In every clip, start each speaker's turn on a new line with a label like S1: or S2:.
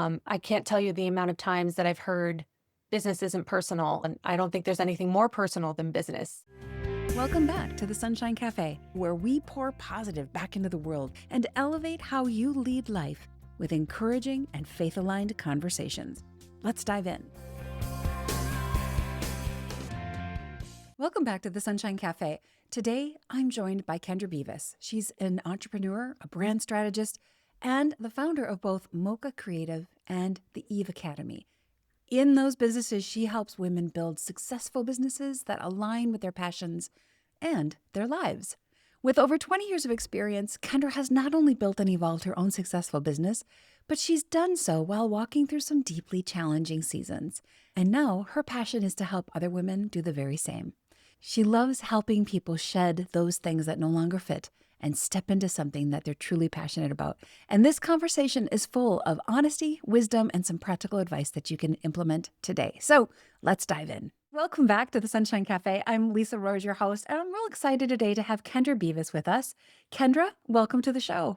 S1: I can't tell you the amount of times that I've heard business isn't personal, and I don't think there's anything more personal than business.
S2: Welcome back to the Sunshine Café, where we pour positive back into the world and elevate how you lead life with encouraging and faith aligned conversations. Let's dive in. Welcome back to the Sunshine Café. Today, I'm joined by Kendra Beavis. She's an entrepreneur, a brand strategist, and the founder of both Mocha Creative and the Eve Academy. In those businesses, she helps women build successful businesses that align with their passions and their lives. With over 20 years of experience, Kendra has not only built and evolved her own successful business, but she's done so while walking through some deeply challenging seasons. And now her passion is to help other women do the very same. She loves helping people shed those things that no longer fit and step into something that they're truly passionate about. And this conversation is full of honesty, wisdom, and some practical advice that you can implement today. So let's dive in. Welcome back to the Sunshine Cafe. I'm Lisa Rose, your host, and I'm real excited today to have Kendra Beavis with us. Kendra, welcome to the show.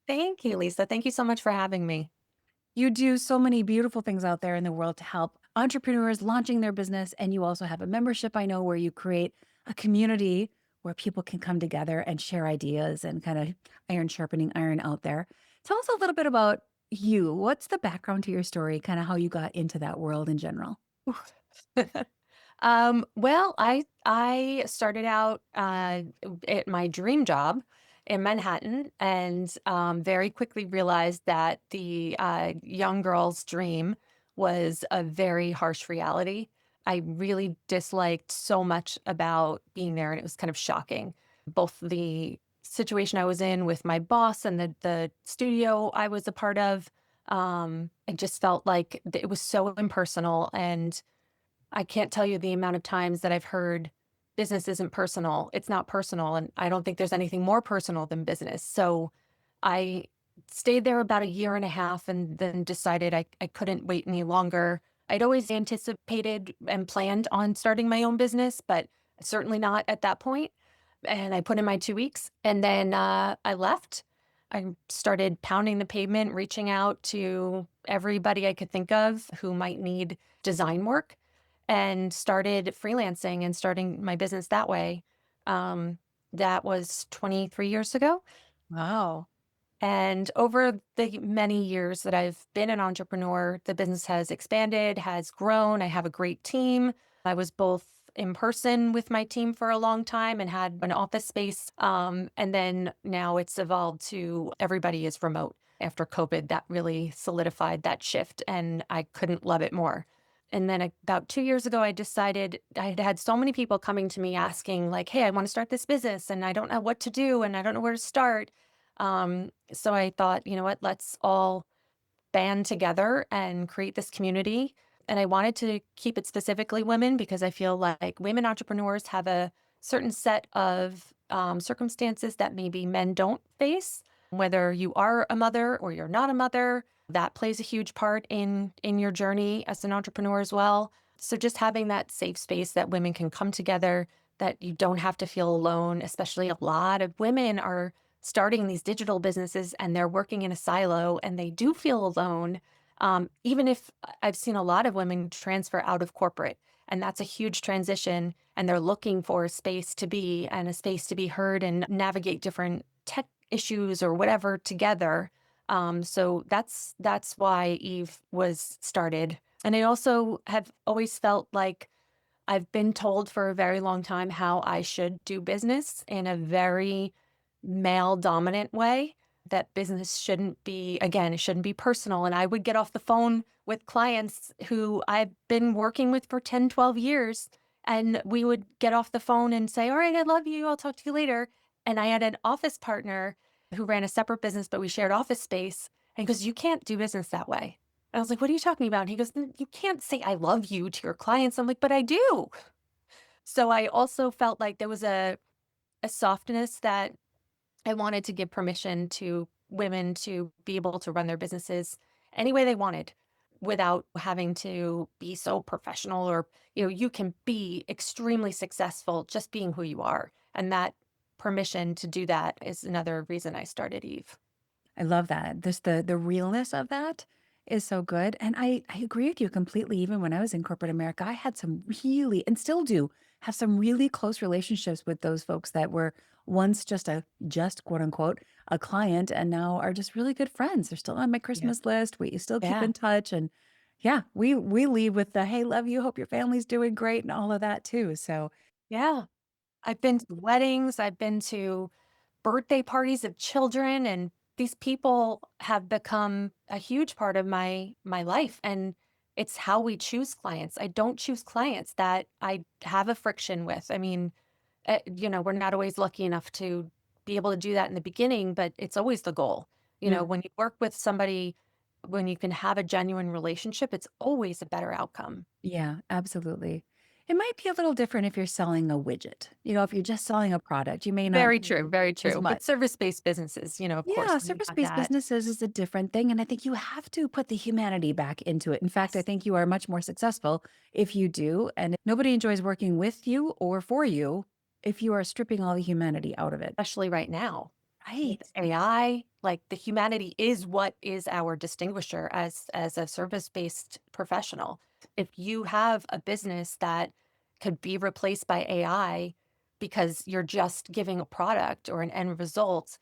S1: Thank you, Lisa. Thank you so much for having me.
S2: You do so many beautiful things out there in the world to help entrepreneurs launching their business. And you also have a membership, I know, where you create a community where people can come together and share ideas and kind of iron sharpening iron out there. Tell us a little bit about you. What's the background to your story, kind of how you got into that world in general?
S1: Well, I started out at my dream job in Manhattan, and very quickly realized that the young girl's dream was a very harsh reality. I really disliked so much about being there, and it was kind of shocking. Both the situation I was in with my boss and the studio I was a part of, I just felt like it was so impersonal, and I can't tell you the amount of times that I've heard business isn't personal. It's not personal. And I don't think there's anything more personal than business. So I stayed there about a year and a half and then decided I couldn't wait any longer. I'd always anticipated and planned on starting my own business, but certainly not at that point. And I put in my 2 weeks and then I left. I started pounding the pavement, reaching out to everybody I could think of who might need design work and started freelancing and starting my business that way. Um, that was 23 years ago.
S2: Wow.
S1: And over the many years that I've been an entrepreneur, the business has expanded, has grown. I have a great team. I was both in person with my team for a long time and had an office space. And then now it's evolved to everybody is remote. After COVID, that really solidified that shift, and I couldn't love it more. And then about 2 years ago, I decided I had had so many people coming to me asking, like, hey, I want to start this business and I don't know what to do and I don't know where to start. So I thought, you know what, let's all band together and create this community. And I wanted to keep it specifically women because I feel like women entrepreneurs have a certain set of circumstances that maybe men don't face. Whether you are a mother or you're not a mother, that plays a huge part in your journey as an entrepreneur as well. So just having that safe space that women can come together, that you don't have to feel alone, especially a lot of women are starting these digital businesses and they're working in a silo and they do feel alone. Even if I've seen a lot of women transfer out of corporate, and that's a huge transition, and they're looking for a space to be and a space to be heard and navigate different tech issues or whatever together. So that's why Eve was started. And I also have always felt like I've been told for a very long time how I should do business in a very male dominant way, that business shouldn't be, again, it shouldn't be personal. And I would get off the phone with clients who I've been working with for 10, 12 years. And we would get off the phone and say, all right, I love you. I'll talk to you later. And I had an office partner who ran a separate business, but we shared office space. And he goes, you can't do business that way. I was like, what are you talking about? And he goes, you can't say I love you to your clients. I'm like, but I do. So I also felt like there was a softness that I wanted to give permission to women to be able to run their businesses any way they wanted without having to be so professional, or, you can be extremely successful just being who you are. And that permission to do that is another reason I started Eve.
S2: I love that. This the realness of that is so good. And I agree with you completely. Even when I was in corporate America, I had some really, and still do, have some really close relationships with those folks that were once just quote unquote, a client and now are just really good friends. They're still on my
S1: Yeah.
S2: Christmas list. We still keep
S1: Yeah.
S2: in touch. And yeah, we leave with the, hey, love you. Hope your family's doing great and all of that too. So
S1: Yeah. I've been to weddings, I've been to birthday parties of children, and these people have become a huge part of my life, and it's how we choose clients. I don't choose clients that I have a friction with. I mean, we're not always lucky enough to be able to do that in the beginning, but it's always the goal.
S2: yeah.
S1: When you work with somebody, when you can have a genuine relationship, it's always a better outcome.
S2: Yeah, absolutely. It might be a little different if you're selling a widget. If you're just selling a product, you may not
S1: Very
S2: need
S1: true, very
S2: as
S1: true.
S2: much.
S1: But service-based businesses, of
S2: Yeah,
S1: course, we have
S2: service-based
S1: that.
S2: businesses is a different thing, and I think you have to put the humanity back into it. In fact, I
S1: Yes.
S2: think you are much more successful if you do, and nobody enjoys working with you or for you if you are stripping all the humanity out of it.
S1: Especially right now with
S2: Right.
S1: AI, like the humanity is what is our distinguisher as a service-based professional. If you have a business that could be replaced by AI because you're just giving a product or an end result,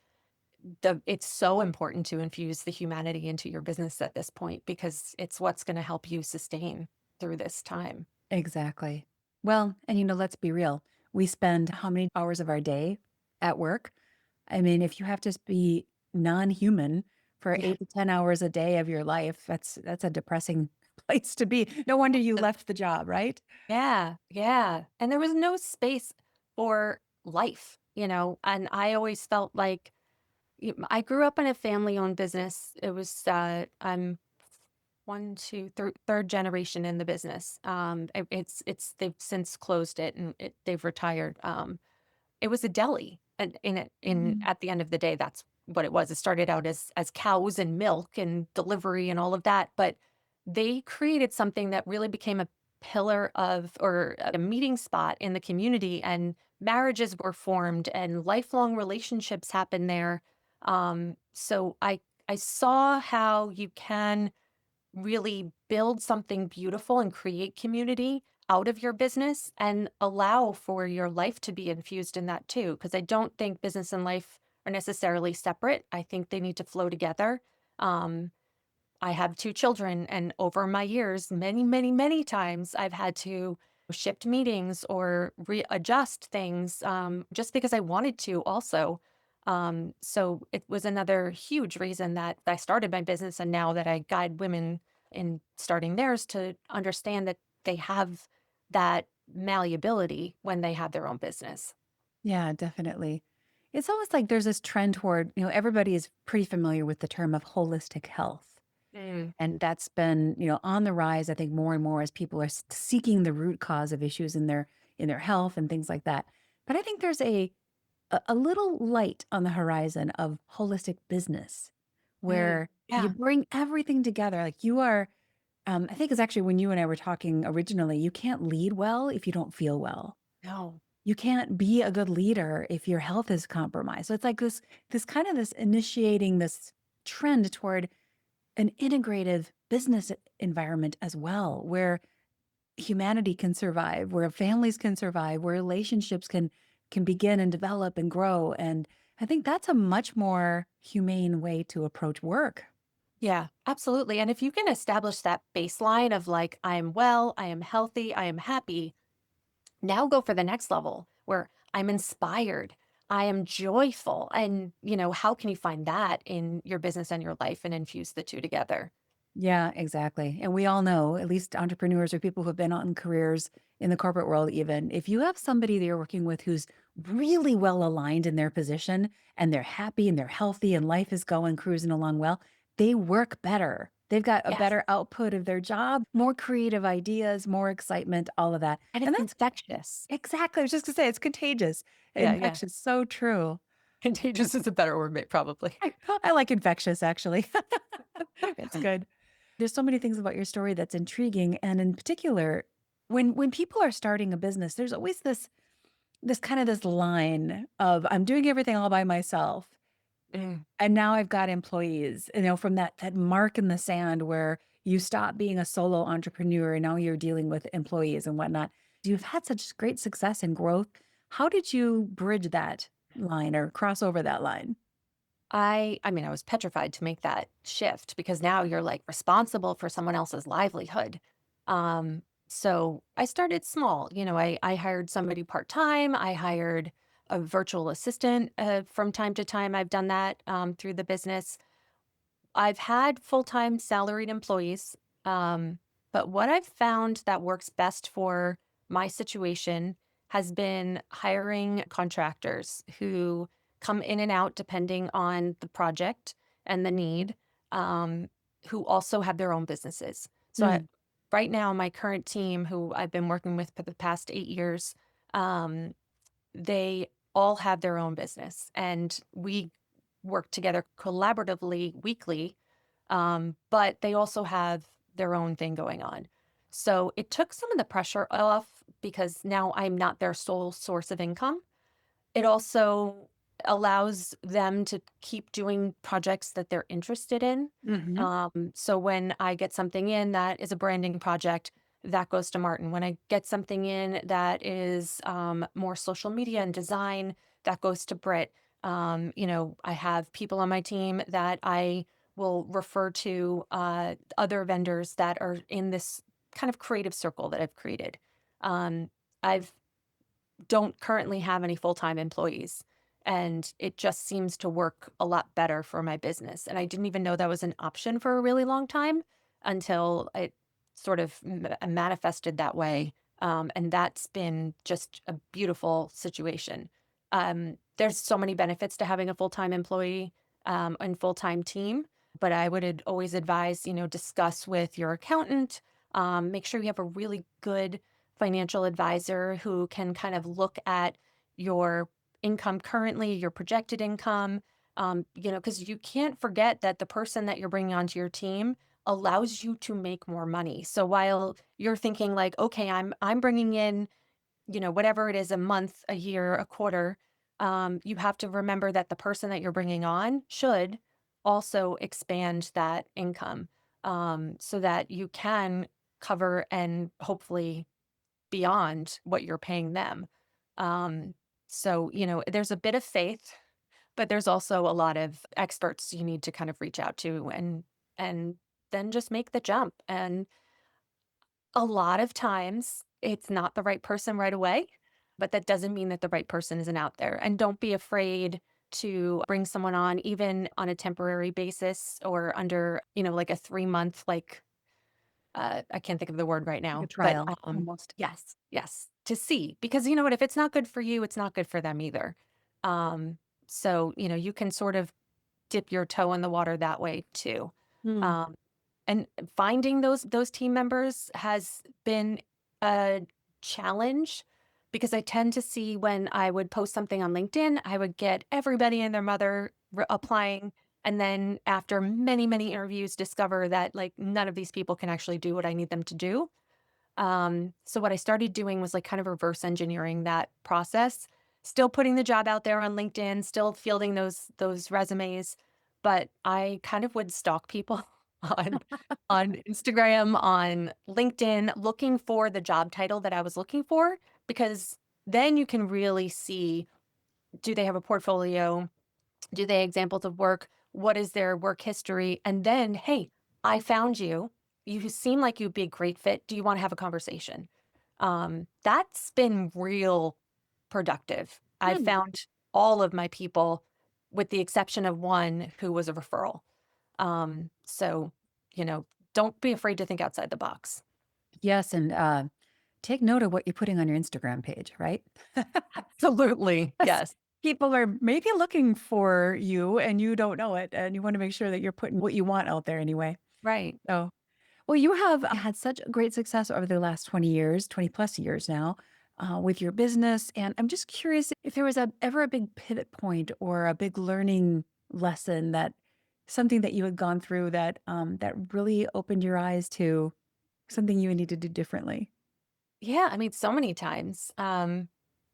S1: it's so important to infuse the humanity into your business at this point because it's what's going to help you sustain through this time.
S2: Exactly. Well, and let's be real. We spend how many hours of our day at work? I mean, if you have to be non-human for
S1: Yeah.
S2: 8 to 10 hours a day of your life, that's a depressing place to be. No wonder you left the job, right?
S1: Yeah, yeah, and there was no space for life, and I always felt like I grew up in a family-owned business. It was, I'm 1, 2, third generation in the business. It's they've since closed it and they've retired. It was a deli, and in
S2: Mm.
S1: at the end of the day, that's what it was. It started out as cows and milk and delivery and all of that, but they created something that really became a pillar of or a meeting spot in the community, and marriages were formed and lifelong relationships happened there. So I saw how you can really build something beautiful and create community out of your business and allow for your life to be infused in that too. Because I don't think business and life are necessarily separate. I think they need to flow together. Um, I have 2 children, and over my years, many, many, many times, I've had to shift meetings or readjust things, just because I wanted to also. So it was another huge reason that I started my business, and now that I guide women in starting theirs to understand that they have that malleability when they have their own business.
S2: Yeah, definitely. It's almost like there's this trend toward, everybody is pretty familiar with the term of holistic health.
S1: Mm,
S2: And that's been, on the rise, I think more and more as people are seeking the root cause of issues in their health and things like that. But I think there's a little light on the horizon of holistic business
S1: mm,
S2: where you
S1: yeah,
S2: bring everything together. Like you are, I think it's actually when you and I were talking originally, you can't lead well if you don't feel well.
S1: no,
S2: You can't be a good leader if your health is compromised. So it's like this kind of this initiating this trend toward an integrative business environment as well, where humanity can survive, where families can survive, where relationships can begin and develop and grow. And I think that's a much more humane way to approach work.
S1: yeah, absolutely. And if you can establish that baseline of like, I am well, I am healthy, I am happy, now go for the next level where I'm inspired, I am joyful. And, how can you find that in your business and your life and infuse the two together?
S2: Yeah, exactly. And we all know, at least entrepreneurs or people who have been on careers in the corporate world, even if you have somebody that you're working with who's really well aligned in their position and they're happy and they're healthy and life is going cruising along well, they work better. They've got a
S1: Yes.
S2: better output of their job, more creative ideas, more excitement, all of that.
S1: And
S2: And
S1: it's
S2: that's
S1: infectious.
S2: exactly, I was just gonna say, it's contagious.
S1: Yeah, yeah.
S2: Infectious, so true.
S1: Contagious is a better word, probably.
S2: I like infectious, actually. It's good. There's so many things about your story that's intriguing, and in particular, when people are starting a business, there's always this kind of this line of, "I'm doing everything all by myself."
S1: Mm.
S2: And now I've got employees, from that mark in the sand where you stop being a solo entrepreneur and now you're dealing with employees and whatnot. You've had such great success and growth. How did you bridge that line or cross over that line?
S1: I mean, I was petrified to make that shift because now you're like responsible for someone else's livelihood. So I started small. I hired somebody part-time. I hired a virtual assistant from time to time. I've done that through the business. I've had full-time salaried employees. But what I've found that works best for my situation has been hiring contractors who come in and out depending on the project and the need, um, who also have their own businesses. So
S2: Mm,
S1: right now, my current team, who I've been working with for the past 8 years, um, they all have their own business, and we work together collaboratively weekly, but they also have their own thing going on. So it took some of the pressure off because now I'm not their sole source of income. It also allows them to keep doing projects that they're interested in.
S2: mhm.
S1: So when I get something in that is a branding project, that goes to Martin. When I get something in that is more social media and design, that goes to Britt. I have people on my team that I will refer to other vendors that are in this kind of creative circle that I've created. I've don't currently have any full-time employees, and it just seems to work a lot better for my business, and I didn't even know that was an option for a really long time until it sort of manifested that way, and that's been just a beautiful situation. There's so many benefits to having a full-time employee, and full-time team, but I would always advise, discuss with your accountant, make sure you have a really good financial advisor who can kind of look at your income currently, your projected income, because you can't forget that the person that you're bringing onto your team allows you to make more money. So while you're thinking like, okay, I'm bringing in, whatever it is, a month, a year, a quarter, you have to remember that the person that you're bringing on should also expand that income, so that you can cover and hopefully beyond what you're paying them. Um, so, there's a bit of faith, but there's also a lot of experts you need to kind of reach out to and then just make the jump. And a lot of times it's not the right person right away, but that doesn't mean that the right person isn't out there. And don't be afraid to bring someone on even on a temporary basis or under, like a 3 month I can't think of the word right
S2: Like a
S1: now, but,
S2: trial almost.
S1: yes, yes, to see, because you know what? If it's not good for you, it's not good for them either. Um, so, you can sort of dip your toe in the water that way too.
S2: Mm.
S1: Um, and finding those team members has been a challenge because I tend to see when I would post something on LinkedIn, I would get everybody and their mother applying. And then after many, many interviews, discover that like none of these people can actually do what I need them to do. So what I started doing was like kind of reverse engineering that process, still putting the job out there on LinkedIn, still fielding those resumes, but I kind of would stalk people on Instagram, on LinkedIn, looking for the job title that I was looking for, because then you can really see, do they have a portfolio? Do they have examples of work? What is their work history? And then, hey, I found you. You seem like you'd be a great fit. Do you want to have a conversation? That's been real productive. I
S2: Mm.
S1: found all of my people, with the exception of one who was a referral. So, you know, don't be afraid to think outside the box.
S2: Yes, and take note of what you're putting on your Instagram page, right?
S1: Absolutely.
S2: Yes.
S1: Yes.
S2: People are maybe looking for you and you don't know it, and you want to make sure that you're putting what you want out there anyway.
S1: Right.
S2: So, well, you have had such great success over the last 20 years, 20 plus years now, with your business. And I'm just curious if there was ever a big pivot point or a big learning lesson, that something that you had gone through that really opened your eyes to something you needed to do differently.
S1: Yeah. I mean, so many times.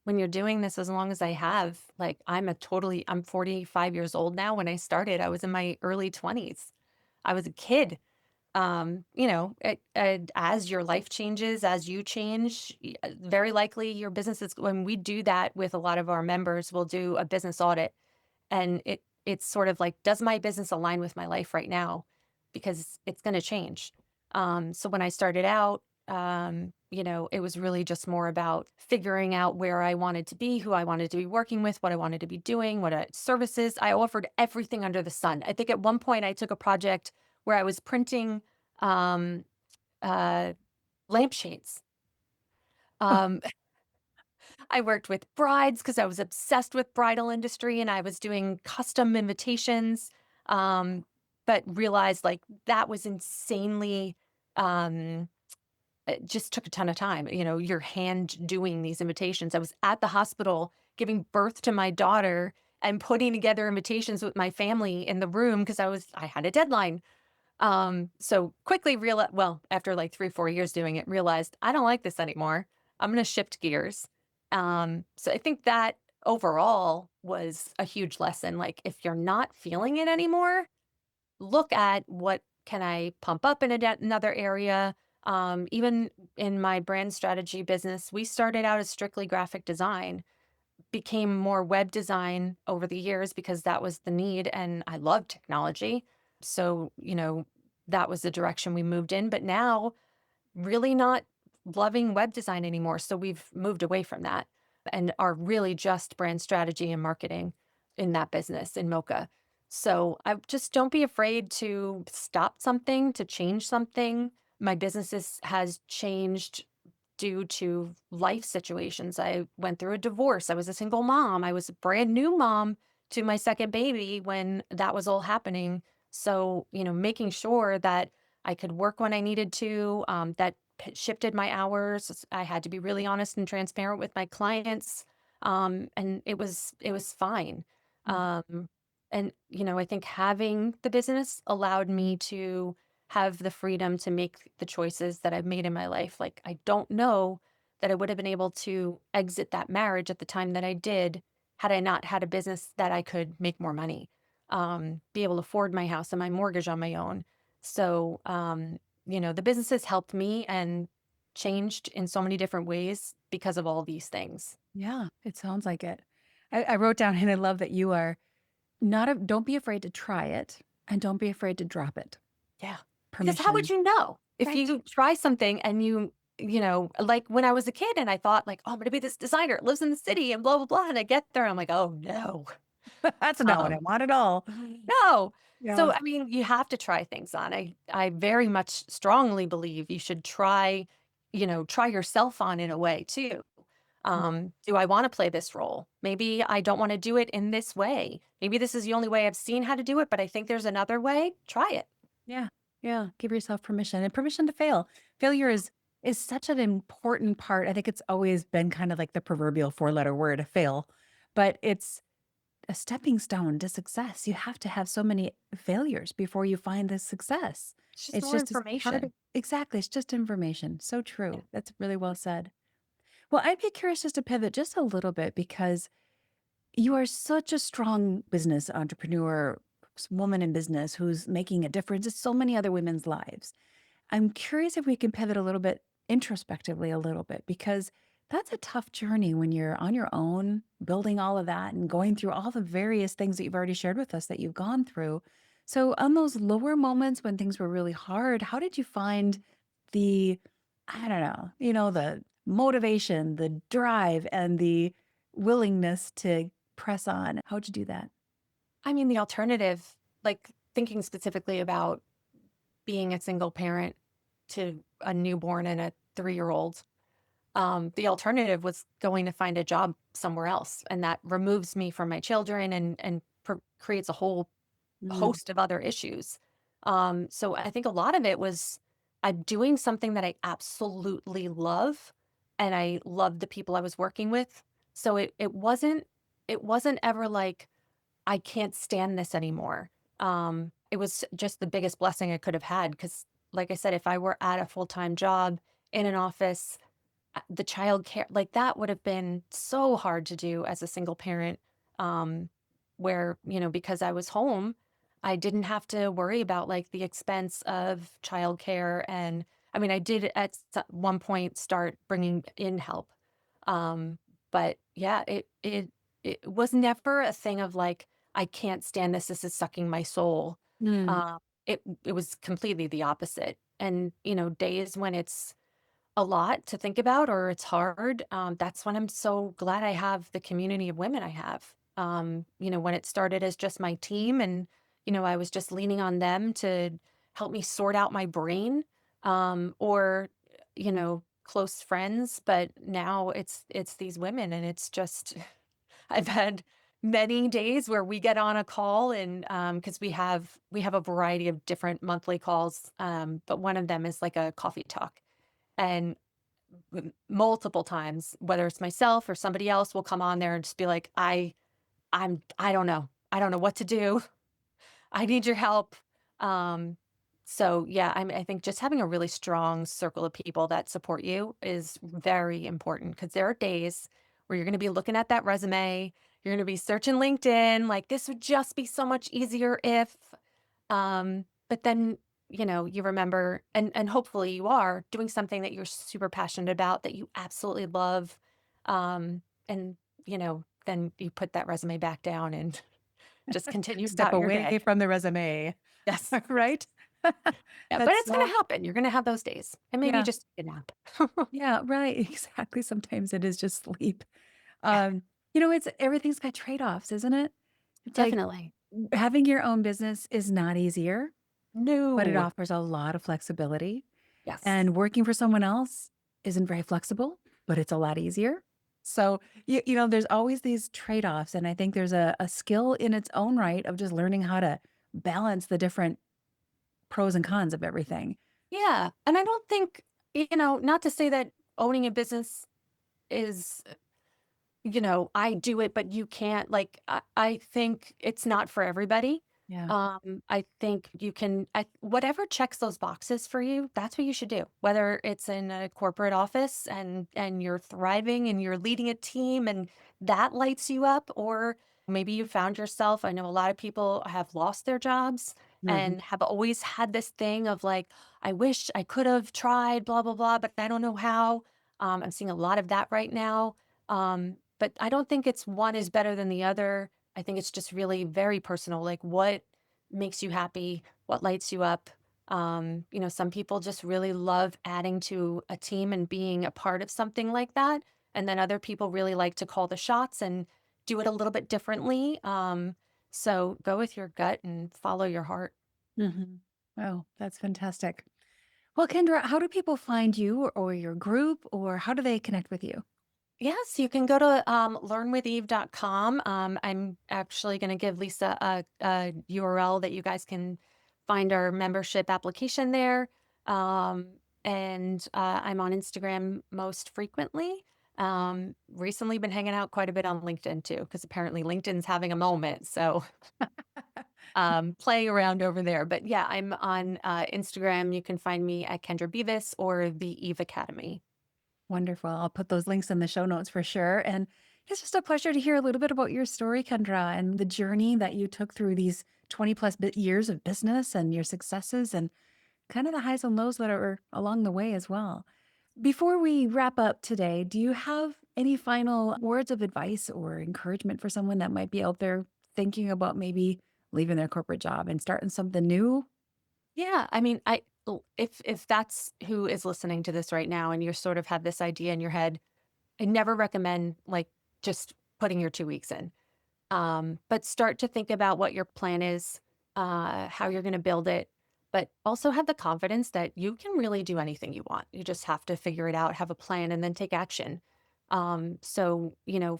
S1: when you're doing this as long as I have, like, I'm 45 years old now. When I started, I was in my early 20s. I was a kid. As your life changes, as you change, very likely your business is when we do that with a lot of our members, we'll do a business audit. And it's sort of like, does my business align with my life right now? Because it's going to change. So when I started out, it was really just more about figuring out where I wanted to be, who I wanted to be working with, what I wanted to be doing, services. I offered everything under the sun. I think at one point I took a project where I was printing um, uh, lampshades.
S2: Oh,
S1: Um, I worked with brides because I was obsessed with bridal industry and I was doing custom invitations, um, but realized like that was insanely, um, it just took a ton of time. You're hand doing these invitations. I was at the hospital giving birth to my daughter and putting together invitations with my family in the room because I had a deadline. So quickly after like 3, 4 years doing it, realized I don't like this anymore. I'm gonna shift gears. So I think that overall was a huge lesson. Like if you're not feeling it anymore, look at what can I pump up in another area. Even in my brand strategy business, we started out as strictly graphic design, became more web design over the years because that was the need and I love technology. So, that was the direction we moved in, but now really not loving web design anymore. So we've moved away from that and are really just brand strategy and marketing in that business in Mocha. So I just don't be afraid to stop something, to change something. My has changed due to life situations. I went through a divorce. I was a single mom. I was a brand new mom to my second baby when that was all happening. So, making sure that I could work when I needed to, that shifted my hours. I had to be really honest and transparent with my clients. And it was fine.
S2: mm,
S1: Um, and, I think having the business allowed me to have the freedom to make the choices that I've made in my life. Like, I don't know that I would have been able to exit that marriage at the time that I did had I not had a business that I could make more money, be able to afford my house and my mortgage on my own. So, the businesses helped me and changed in so many different ways because of all these things.
S2: yeah, it sounds like it. I wrote down, and I love that you are not a, don't be afraid to try it and don't be afraid to drop it.
S1: Yeah. Because how would
S2: Permission.
S1: you know if
S2: Right.
S1: you try something and like when I was a kid and I thought like, oh, I'm gonna be this designer, it lives in the city and blah, blah, blah. And I get there and I'm like, oh no.
S2: That's not what I
S1: Um,
S2: want at all.
S1: no. So
S2: Yeah.
S1: I mean, you have to try things on. I very much strongly believe you should try yourself on in a way too.
S2: Mm,
S1: Do I want to play this role? Maybe I don't want to do it in this way. Maybe this is the only way I've seen how to do it, but I think there's another way. Try it.
S2: yeah. Yeah. Give yourself permission and permission to fail. Failure is such an important part. I think it's always been kind of like the proverbial four-letter word, fail, but it's a stepping stone to success. You have to have so many failures before you find the success.
S1: It's just
S2: It's
S1: more
S2: just as part of
S1: information.
S2: exactly. It's just information. So
S1: Yeah.
S2: true. That's really well said. Well, I'd be curious just to pivot just a little bit because you are such a strong business entrepreneur, woman in business who's making a difference in so many other women's lives. I'm curious if we can pivot a little bit introspectively a little bit because that's a tough journey when you're on your own, building all of that and going through all the various things that you've already shared with us that you've gone through. So, on those lower moments when things were really hard, how did you find the, I don't know, the motivation, the drive, and the willingness to press on? How'd you do that?
S1: I mean, the alternative, like thinking specifically about being a single parent to a newborn and a 3-year-old, the alternative was going to find a job somewhere else. And that removes me from my children and creates a whole
S2: Mm,
S1: host of other issues. So I think a lot of it was I'm doing something that I absolutely love, and I love the people I was working with. So it wasn't ever like I can't stand this anymore. It was just the biggest blessing I could have had because, like I said, if I were at a full time job in an office, the childcare, like, that would have been so hard to do as a single parent, um, where, because I was home, I didn't have to worry about, like, the expense of childcare, and, I mean, I did at one point start bringing in help, um, but, yeah, it was never a thing of, like, "I can't stand this is sucking my soul."
S2: Mm.
S1: It was completely the opposite, and, days when it's a lot to think about or it's hard, that's when I'm so glad I have the community of women I have. When it started as just my team and, I was just leaning on them to help me sort out my brain, or, close friends, but now it's these women and it's just I've had many days where we get on a call and because we have a variety of different monthly calls, but one of them is like a coffee talk. And multiple times, whether it's myself or somebody else will come on there and just be like, I don't know. I don't know what to do. I need your help." Um, so yeah, I think just having a really strong circle of people that support you is very important because there are days where you're going to be looking at that resume, you're going to be searching LinkedIn, like this would just be so much easier if, but then, you remember and hopefully you are doing something that you're super passionate about, that you absolutely love. And, then you put that resume back down and just continue
S2: Step
S1: about your day.
S2: away from the resume,
S1: Yes.
S2: right?
S1: Yeah, but
S2: That's
S1: it's gonna
S2: so
S1: happen. You're gonna have those days, and maybe
S2: yeah,
S1: just take a nap.
S2: yeah, right, exactly, sometimes it is just sleep.
S1: Yeah,
S2: Um, it's everything's got trade-offs, isn't it? It's like
S1: definitely.
S2: having your own business is not easier, but it
S1: No.
S2: offers a lot of flexibility,
S1: Yes.
S2: and working for someone else isn't very flexible, but it's a lot easier. So, there's always these trade-offs, and I think there's a skill in its own right of just learning how to balance the different pros and cons of everything.
S1: Yeah, and I don't think, not to say that owning a business is, I do it, but you can't. Like, I think it's not for everybody.
S2: Yeah.
S1: I think you can, whatever checks those boxes for you, that's what you should do. Whether it's in a corporate office and you're thriving and you're leading a team and that lights you up, or maybe you found yourself. I know a lot of people have lost their jobs
S2: Mhm.
S1: and have always had this thing of like, I wish I could have tried, blah blah blah, but I don't know how. I'm seeing a lot of that right now. But I don't think it's one is better than the other. I think it's just really very personal. Like, what makes you happy? What lights you up? Some people just really love adding to a team and being a part of something like that. And then other people really like to call the shots and do it a little bit differently. So go with your gut and follow your heart.
S2: Mhm. Oh, that's fantastic. Well, Kendra, how do people find you or your group, or how do they connect with you?
S1: Yes, you can go to learnwitheve.com. I'm actually going to give Lisa a URL that you guys can find our membership application there. And I'm on Instagram most frequently. Recently been hanging out quite a bit on LinkedIn too, because apparently LinkedIn's having a moment. So play around over there. But yeah, I'm on Instagram. You can find me at Kendra Beavis or the Eve Academy.
S2: Wonderful. I'll put those links in the show notes for sure. And it's just a pleasure to hear a little bit about your story, Kendra, and the journey that you took through these 20 plus years of business and your successes and kind of the highs and lows that are along the way as well. Before we wrap up today, do you have any final words of advice or encouragement for someone that might be out there thinking about maybe leaving their corporate job and starting something new?
S1: Yeah, I mean, if that's who is listening to this right now and you sort of have this idea in your head, I never recommend like just putting your 2 weeks in. But start to think about what your plan is, how you're going to build it, but also have the confidence that you can really do anything you want. You just have to figure it out, have a plan, and then take action. So,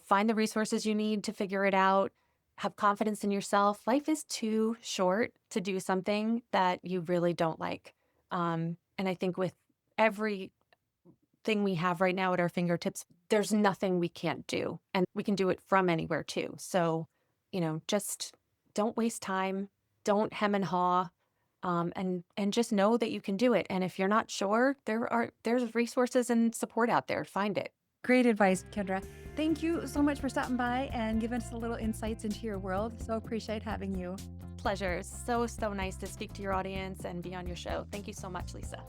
S1: find the resources you need to figure it out. Have confidence in yourself. Life is too short to do something that you really don't like. And I think with every thing we have right now at our fingertips, there's nothing we can't do. And we can do it from anywhere too. So, just don't waste time. Don't hem and haw. and just know that you can do it. And if you're not sure, there's resources and support out there. Find it.
S2: Great advice, Kendra. Thank you so much for stopping by and giving us a little insights into your world. So appreciate having you.
S1: Pleasure. So nice to speak to your audience and be on your show. Thank you so much, Lisa.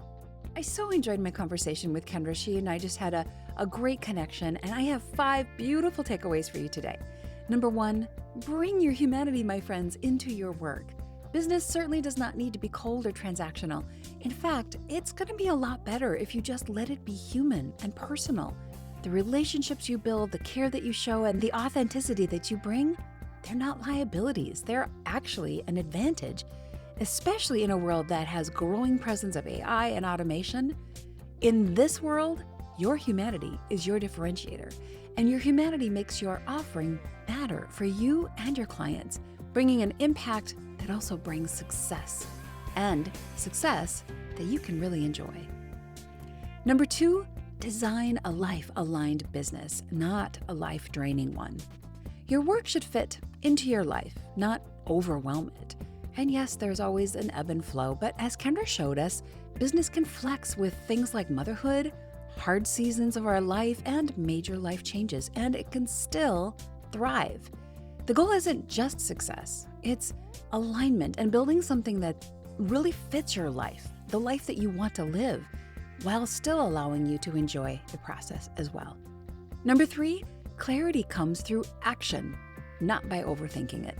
S2: I so enjoyed my conversation with Kendra. She and I just had a great connection, and I have 5 beautiful takeaways for you today. Number 1, bring your humanity, my friends, into your work. Business certainly does not need to be cold or transactional. In fact, it's going to be a lot better if you just let it be human and personal. The relationships you build, the care that you show, and the authenticity that you bring, they're not liabilities. They're actually an advantage, especially in a world that has growing presence of AI and automation. In this world, your humanity is your differentiator, and your humanity makes your offering matter for you and your clients, bringing an impact that also brings success, and success that you can really enjoy. Number 2, design a life-aligned business, not a life-draining one. Your work should fit into your life, not overwhelm it. And yes, there's always an ebb and flow, but as Kendra showed us, business can flex with things like motherhood, hard seasons of our life, and major life changes, and it can still thrive. The goal isn't just success, it's alignment and building something that really fits your life, the life that you want to live, while still allowing you to enjoy the process as well. Number 3, clarity comes through action, not by overthinking it.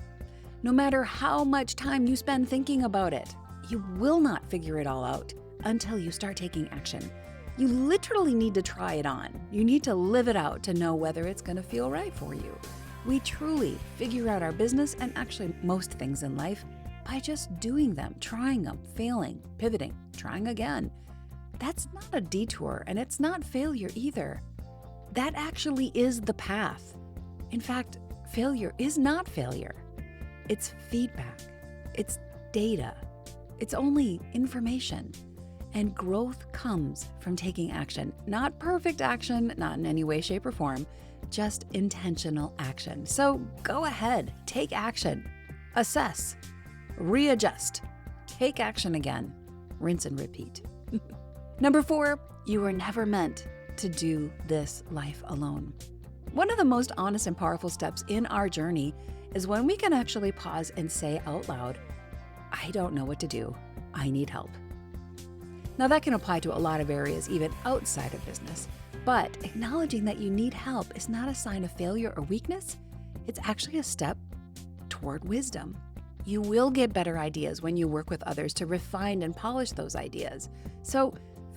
S2: No matter how much time you spend thinking about it, you will not figure it all out until you start taking action. You literally need to try it on. You need to live it out to know whether it's going to feel right for you. We truly figure out our business and actually most things in life by just doing them, trying them, failing, pivoting, trying again. That's not a detour, and it's not failure either. That actually is the path. In fact, failure is not failure. It's feedback. It's data. It's only information. And growth comes from taking action. Not perfect action, not in any way, shape, or form, just intentional action. So go ahead, take action, assess, readjust, take action again, rinse and repeat. Number 4, you were never meant to do this life alone. One of the most honest and powerful steps in our journey is when we can actually pause and say out loud, I don't know what to do. I need help. Now that can apply to a lot of areas, even outside of business, but acknowledging that you need help is not a sign of failure or weakness. It's actually a step toward wisdom. You will get better ideas when you work with others to refine and polish those ideas. So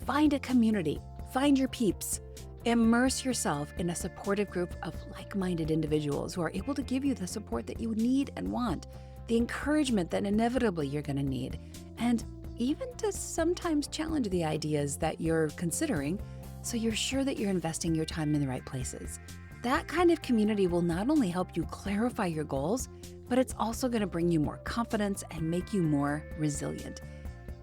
S2: find a community, find your peeps, immerse yourself in a supportive group of like-minded individuals who are able to give you the support that you need and want, the encouragement that inevitably you're going to need, and even to sometimes challenge the ideas that you're considering so you're sure that you're investing your time in the right places. That kind of community will not only help you clarify your goals, but it's also going to bring you more confidence and make you more resilient.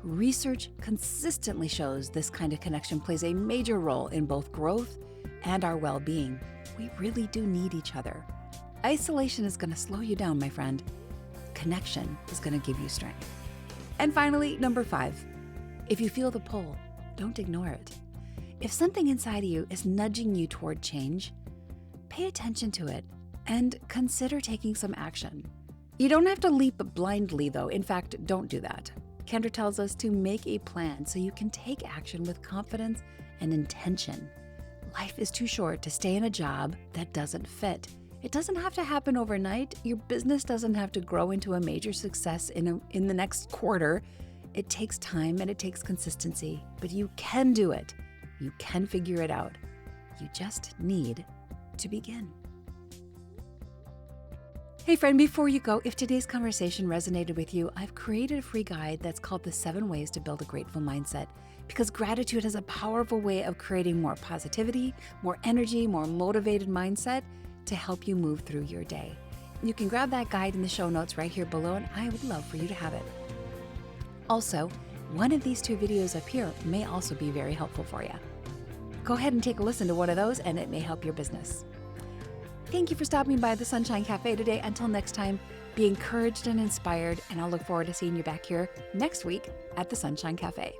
S2: Research consistently shows this kind of connection plays a major role in both growth and our well-being. We really do need each other. Isolation is going to slow you down, my friend. Connection is going to give you strength. And finally, number 5, if you feel the pull, don't ignore it. If something inside of you is nudging you toward change, pay attention to it and consider taking some action. You don't have to leap blindly, though. In fact, don't do that. Kendra tells us to make a plan so you can take action with confidence and intention. Life is too short to stay in a job that doesn't fit. It doesn't have to happen overnight. Your business doesn't have to grow into a major success in the next quarter. It takes time and it takes consistency, but you can do it. You can figure it out. You just need to begin. Hey friend, before you go, if today's conversation resonated with you, I've created a free guide that's called the 7 Ways to Build a Grateful Mindset, because gratitude is a powerful way of creating more positivity, more energy, more motivated mindset to help you move through your day. You can grab that guide in the show notes right here below, and I would love for you to have it. Also, one of these 2 videos up here may also be very helpful for you. Go ahead and take a listen to one of those, and it may help your business. Thank you for stopping by the Sunshine Café today. Until next time, Be encouraged and inspired, and I'll look forward to seeing you back here next week at the Sunshine Café.